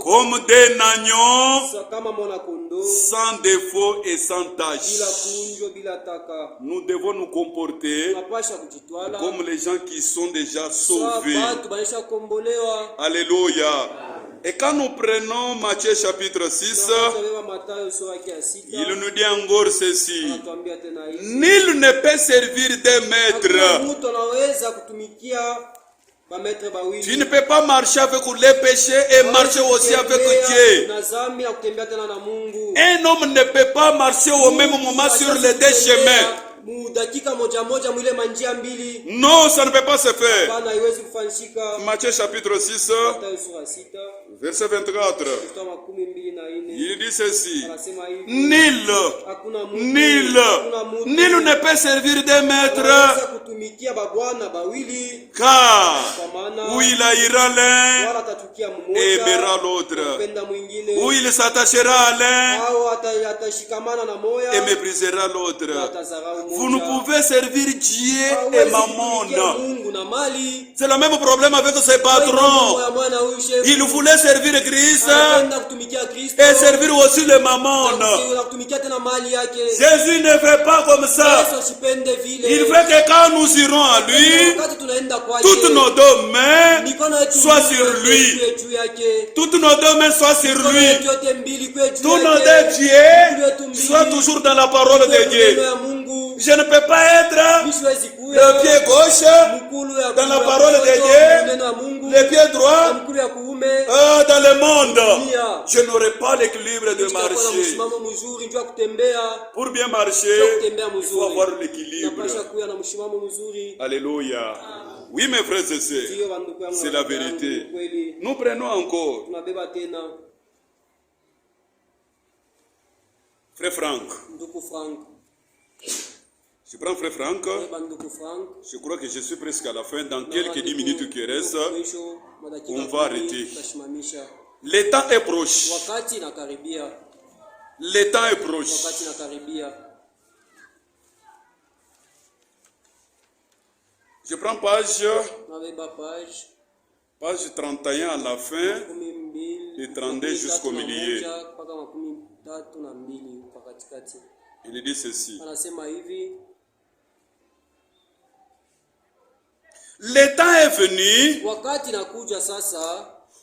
[SPEAKER 1] comme des agneaux, sans défaut et sans tache. Nous devons nous comporter comme les gens qui sont déjà sauvés. Alléluia. Et quand nous prenons Matthieu chapitre 6, il nous dit encore ceci. Nul ne peut servir deux maîtres. Tu ne peux pas marcher avec les péchés et marcher aussi avec Dieu. Un homme ne peut pas marcher au même moment sur les deux chemins. Non, ça ne peut pas se faire. Matthieu chapitre 6, verset 24. Il dit ceci. Nul ne peut servir des maîtres, car où il haïra l'un et aimera l'autre, où il s'attachera à l'un et méprisera l'autre. Vous ne pouvez servir Dieu et Mammon. C'est le même problème avec ses patrons. Il voulait servir Christ et servir aussi le Mammon. Jésus ne fait pas comme ça. Il veut que quand nous irons à lui, toutes nos deux mains soient sur lui. Toutes nos deux mains soient sur lui. Tous nos deux pieds soient toujours dans la parole de Dieu. Je ne peux pas être le pied gauche dans la parole de Dieu, le pied droit dans le monde. Je n'aurai pas l'équilibre de marcher. Pour bien marcher, il faut avoir l'équilibre. Alléluia. Oui, mes frères et sœurs, c'est la vérité. Nous prenons encore Frère Franck. Je prends Frère Franck. Je crois que je suis presque à la fin. Dans quelques 10 minutes qui restent, on va arrêter. Le temps est proche. Le temps est proche. Je prends page 31 à la fin et 32 jusqu'au milieu. Il dit ceci. Le temps est venu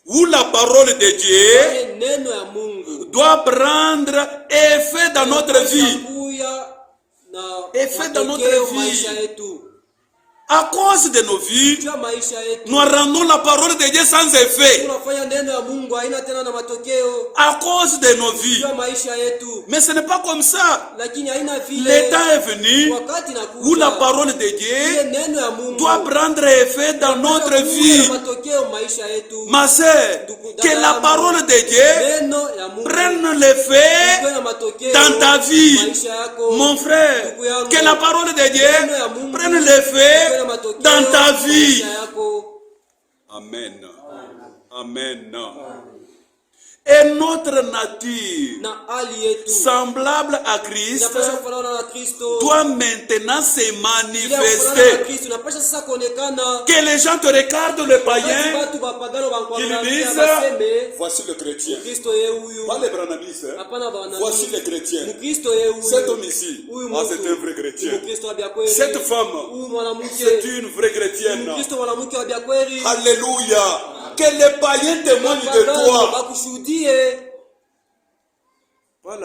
[SPEAKER 1] où la parole de Dieu doit prendre effet dans notre vie. Effet dans notre vie. À cause de nos vies, nous rendons la parole de Dieu sans effet. À cause de nos vies. Mais ce n'est pas comme ça. Le temps est venu où la parole de Dieu doit prendre effet dans notre vie. Ma sœur, que la parole de Dieu prenne l'effet dans ta vie. Mon frère, que la parole de Dieu prenne l'effet dans ta vie. Amen. Amen. Et notre nature, semblable à Christ, doit maintenant se manifester. Que les gens te regardent, le païen, qu'ils disent, voici le chrétien. Pas les branabis, voici le chrétien. Cet homme ici, c'est un vrai chrétien. Cette femme, c'est une vraie chrétienne. Alléluia. Que les païens témoignent de toi. Pas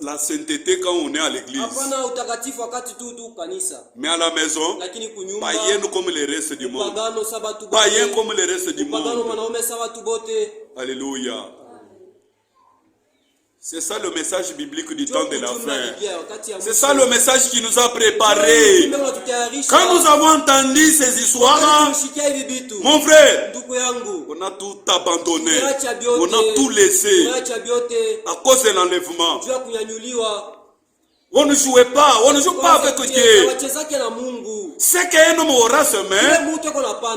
[SPEAKER 1] la sainteté quand on est à l'église. Mais à la maison, païens comme les restes du monde. Païens comme les restes du monde. Alléluia. C'est ça le message biblique du temps de la fin. C'est ça le message qui nous a préparés. Quand nous avons entendu ces histoires, mon frère, on a tout abandonné. On a tout laissé à cause de l'enlèvement. On ne jouait pas, on ne joue pas avec Dieu. Ce qu'un homme aura semé,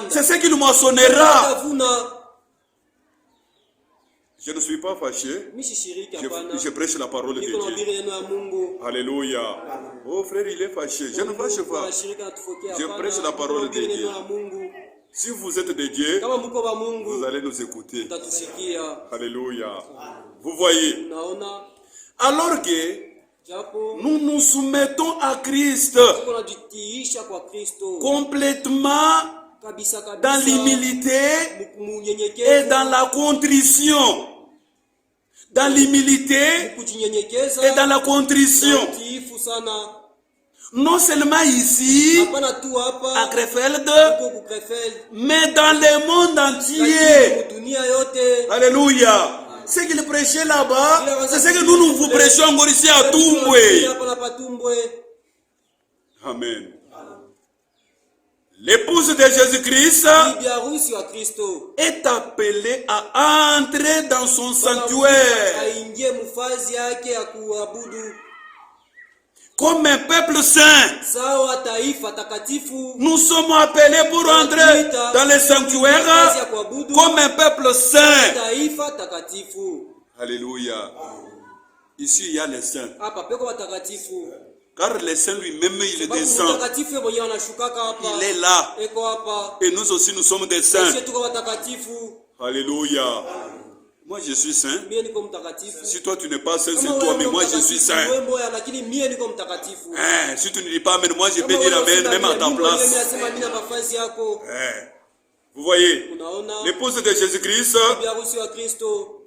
[SPEAKER 1] c'est ce qu'il moissonnera. Je ne suis pas fâché. Je prêche la parole de Dieu. Alléluia. Oh frère, il est fâché. Je ne fâche pas. Je prêche la parole de Dieu. Si vous êtes de Dieu, vous allez nous écouter. Alléluia. Vous voyez. Alors que nous nous soumettons à Christ complètement dans l'humilité et dans la contrition. Dans l'humilité et dans la contrition. Non seulement ici, à Krefeld, mais dans le monde entier. Alléluia. Ce qu'il prêchait là-bas, c'est ce que nous vous prêchons encore ici à Tumbwe. Amen. L'épouse de Jésus-Christ est appelée à entrer dans son sanctuaire comme un peuple saint. Nous sommes appelés pour entrer dans le sanctuaire comme un peuple saint. Alléluia. Ici, il y a les saints. Car le Saint lui-même, il descend. Il est là. Et nous aussi, nous sommes des saints. Alléluia. Moi, je suis saint. Si toi, tu n'es pas saint, c'est toi. Mais moi, je suis saint. Si tu ne dis pas amen, moi, je peux dire amen, même à ta place. Vous voyez, l'épouse de Jésus-Christ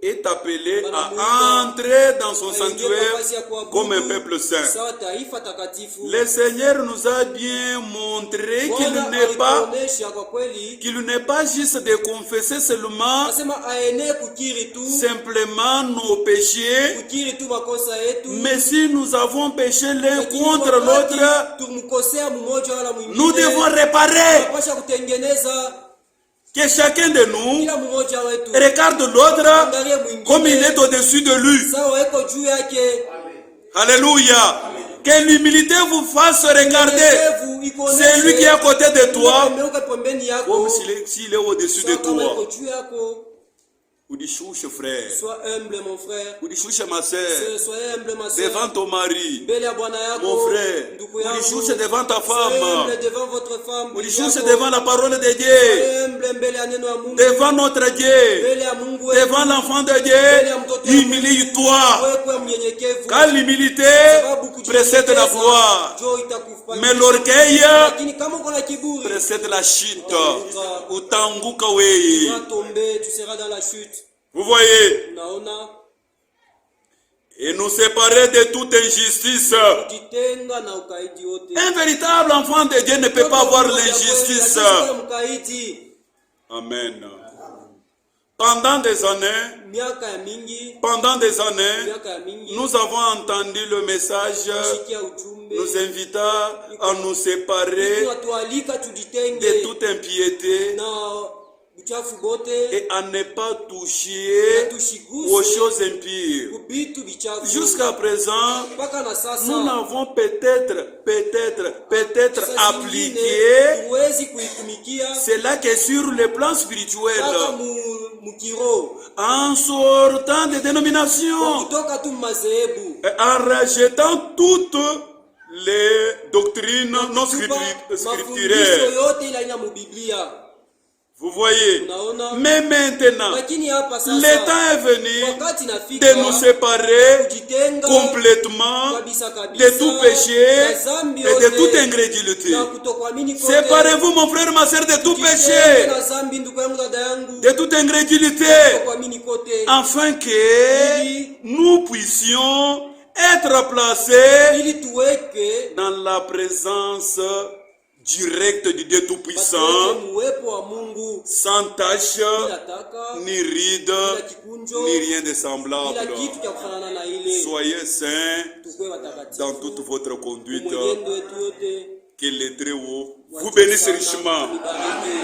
[SPEAKER 1] est appelée à entrer dans son sanctuaire comme un peuple saint. Le Seigneur nous a bien montré qu'il n'est pas juste de confesser seulement simplement nos péchés, mais si nous avons péché l'un contre l'autre, nous devons réparer. Que chacun de nous regarde l'autre comme il est au-dessus de lui. Alléluia. Que l'humilité vous fasse regarder celui qui est à côté de toi comme s'il est au-dessus de toi. Udishushe frère.
[SPEAKER 2] Sois humble mon frère.
[SPEAKER 1] Udishushe ma sœur.
[SPEAKER 2] Sois humble ma sœur.
[SPEAKER 1] Devant ton mari.
[SPEAKER 2] Mon
[SPEAKER 1] frère. Udishushe devant ta femme.
[SPEAKER 2] Humble devant votre femme.
[SPEAKER 1] Udishushe devant la parole de Dieu. Devant notre Dieu. Devant l'enfant de Dieu. Humilie-toi. Car l'humilité précède la gloire. Mais l'orgueil précède la chute. Utanguka weye.
[SPEAKER 2] Tu seras dans la chute.
[SPEAKER 1] Vous voyez? Et nous séparer de toute injustice. Un véritable enfant de Dieu ne peut pas voir l'injustice. Amen. Pendant des années, nous avons entendu le message nous invitant à nous séparer de toute impiété,
[SPEAKER 2] buchafu bote
[SPEAKER 1] et à ne pas toucher aux choses impures.
[SPEAKER 2] kubitu bichafu.
[SPEAKER 1] Jusqu'à présent,
[SPEAKER 2] Mpaka na sasa
[SPEAKER 1] nous n'avons peut-être appliqué
[SPEAKER 2] tuwezi kuitumikia
[SPEAKER 1] cela que sur le plan spirituel,
[SPEAKER 2] mpaka mukiro
[SPEAKER 1] en sortant des dénominations,
[SPEAKER 2] kutoka tu mazehebu,
[SPEAKER 1] en rejetant toutes les doctrines non
[SPEAKER 2] mafundisho
[SPEAKER 1] scripturaires.
[SPEAKER 2] yote ila ina mubiblia.
[SPEAKER 1] Vous voyez?
[SPEAKER 2] Unaona?
[SPEAKER 1] Mais maintenant,
[SPEAKER 2] Lakini hapa sasa
[SPEAKER 1] le temps est venu
[SPEAKER 2] wakati nafika
[SPEAKER 1] de nous séparer
[SPEAKER 2] kujitenga
[SPEAKER 1] complètement
[SPEAKER 2] kabisa kabisa
[SPEAKER 1] de tout péché
[SPEAKER 2] na zambi
[SPEAKER 1] et de
[SPEAKER 2] yote
[SPEAKER 1] toute incrédulité.
[SPEAKER 2] na kutokuamini kote.
[SPEAKER 1] Séparez-vous, mon frère, ma soeur, de tout
[SPEAKER 2] Jitenge
[SPEAKER 1] péché,
[SPEAKER 2] na zambi, ndugu yangu, dada yangu,
[SPEAKER 1] de toute incrédulité,
[SPEAKER 2] kutokuamini kote,
[SPEAKER 1] afin que nous puissions être placés
[SPEAKER 2] ili tuweke
[SPEAKER 1] dans la présence directe du Dieu Tout-Puissant,
[SPEAKER 2] muwepo wa Mungu
[SPEAKER 1] sans tache,
[SPEAKER 2] bila taka,
[SPEAKER 1] ni ride,
[SPEAKER 2] bila kikunjo,
[SPEAKER 1] ni rien de
[SPEAKER 2] bila
[SPEAKER 1] semblable.
[SPEAKER 2] kitu cha kufanana na ile.
[SPEAKER 1] Soyez saints
[SPEAKER 2] Tukue watakatifu
[SPEAKER 1] dans toute votre conduite.
[SPEAKER 2] mwenendo wetu yote.
[SPEAKER 1] Que le Très-Haut vous bénisse richement.
[SPEAKER 2] Tubariki.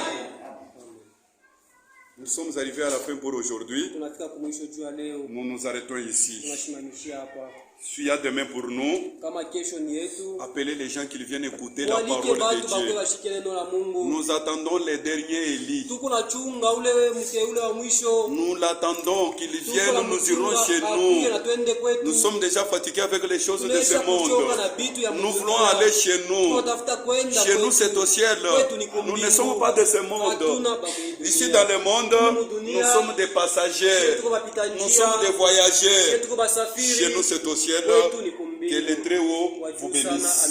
[SPEAKER 1] Nous sommes arrivés à la fin pour aujourd'hui.
[SPEAKER 2] Tunafika kumwisho juu ya leo,
[SPEAKER 1] Nous nous arrêtons ici.
[SPEAKER 2] tunashimamishia hapa.
[SPEAKER 1] S'il y a demain pour nous,
[SPEAKER 2] Kama kesho ni yetu,
[SPEAKER 1] appelez les gens qui viennent écouter la
[SPEAKER 2] walike
[SPEAKER 1] parole
[SPEAKER 2] batu
[SPEAKER 1] de
[SPEAKER 2] bakwe
[SPEAKER 1] Dieu.
[SPEAKER 2] bashike neno la Mungu.
[SPEAKER 1] Nous attendons les derniers Élie.
[SPEAKER 2] Tuko na chunga ule mteule wa mwisho.
[SPEAKER 1] Nous l'attendons qu'il
[SPEAKER 2] Tuko
[SPEAKER 1] vienne,
[SPEAKER 2] na
[SPEAKER 1] nous irons
[SPEAKER 2] mchunga
[SPEAKER 1] chez
[SPEAKER 2] akuye na
[SPEAKER 1] nous.
[SPEAKER 2] twende kwetu.
[SPEAKER 1] Nous sommes déjà fatigués avec les choses de ce
[SPEAKER 2] Tumesha kuchoka
[SPEAKER 1] monde.
[SPEAKER 2] na vitu ya
[SPEAKER 1] Nous
[SPEAKER 2] Mungu.
[SPEAKER 1] voulons aller chez nous.
[SPEAKER 2] Tunatafuta kwenda
[SPEAKER 1] Chez nous,
[SPEAKER 2] kwetu.
[SPEAKER 1] c'est au ciel.
[SPEAKER 2] Kwetu ni
[SPEAKER 1] Nous ne
[SPEAKER 2] kumbingu.
[SPEAKER 1] sommes pas de ce monde.
[SPEAKER 2] Hatuna baba yetu.
[SPEAKER 1] Ici, dans le monde, nous sommes des passagers.
[SPEAKER 2] Tuko bapita
[SPEAKER 1] Nous
[SPEAKER 2] njia.
[SPEAKER 1] sommes des voyageurs.
[SPEAKER 2] Tuko basafiri.
[SPEAKER 1] Chez nous, c'est au ciel.
[SPEAKER 2] Kwetu ni kumbingu.
[SPEAKER 1] Que le Très-Haut vous bénisse.